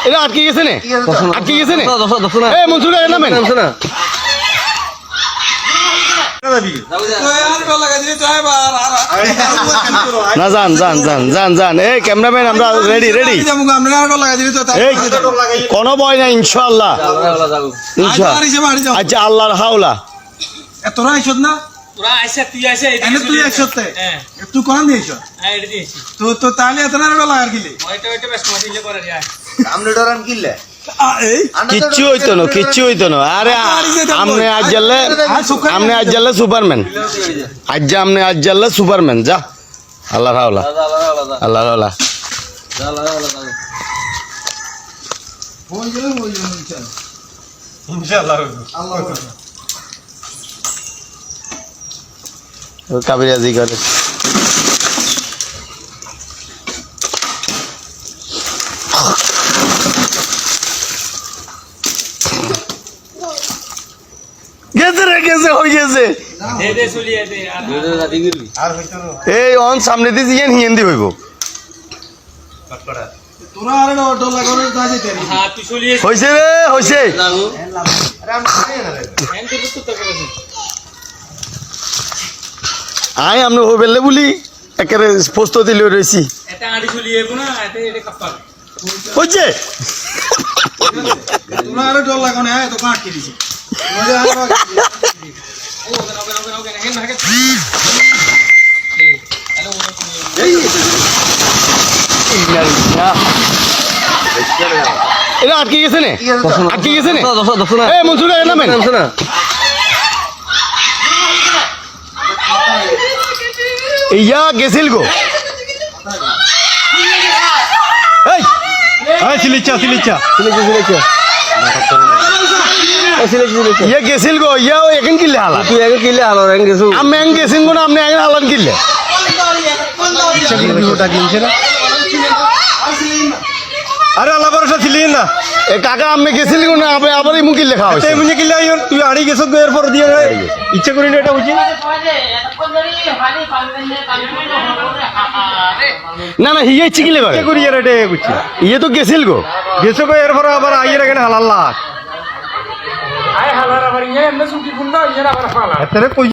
এটা আটকে গেছে না, আটকে গেছে না। এই মনসুর নামেন না। না যান যান যান যান যান। এই ক্যামেরাম্যান আমরা রেডি রেডি। এই কোনো ভয় নাই ইনশাআল্লাহ। আচ্ছা আল্লাহর হাওলা। তোরা আইছত না? তোরা আইছে, তুই আইছে, তুই আইছতে তুই কোন দিয়েছ? হ্যাঁ এটা দিয়েছি। তো তাহলে এত না লাগার গিলে ওইটা বেশ মজা দিলে করে রে। আমনে ডরান কিল্লে কিচ্ছু হইতো না, কিচ্ছু হইতো না। আরে আমনে আজ জানলে সুপারম্যান। আজ আমনে আজ জানলে সুপারম্যান। যা আল্লাহর হাওলা, আল্লাহর হাওলা। ইনশাআল্লাহ আল্লাহ কাবিরাজি করে। গেছে রে, গেছে হয়ে গেছে। দে দে চলিয়ে দে আর হইতো না। এই অন সামনে দিয়ে জিয়ান হিন্দি হইব। তোরা আর ডর লাগানোর কাজ দিতে নি। হ্যাঁ তুই চলিয়ে হইছে রে, হইছে। আরে আমি জানি না রে। হ্যাঁ তুই তো তো করে। আই আমনে হইবেলে বলি একেবারে প্রস্তুতি লই রইছি। এটা আড়ি চলিয়ে না, এটা কাপড় হইছে। তোরা আর ডর লাগানো হ্যাঁ তো কাট দিছি। মজা আর ও ওকে হেন ভাগে। এই এটা আটকে গেছে না, আটকে গেছে না। এই মনসুর নামেন না। ইয়া গেছিল গো। এই এই সিলিচা সিলিচা ইয়া গেছিল গো। ইয়া এখন কিলে হালা। তুই এখন কিলে হালা রেন গেছু। আমি এখন গেছিন গো না, আপনি এখন হালান কিলে। আরে আল্লাহ ভরসা ছিলি না। এ কাকা আমি গেছিল গো না, আপনি আবার এই মুকিল লেখা হইছে। তুই মুনি কিলা আইন তুই আড়ি গেছ তো এরপর দিয়ে ইচ্ছা করি না এটা হইছে। না না হিয়ে চিকিলে করে। ইচ্ছা করি আর এটা হইছে। ইয়ে তো গেছিল গো। গেছো কো এরপর আবার আইয়ের এখানে হালাল্লা। আয় হালার আবার ইয়ে এমন সুকি ফুন্ডা ইয়ে আবার হালা। এতরে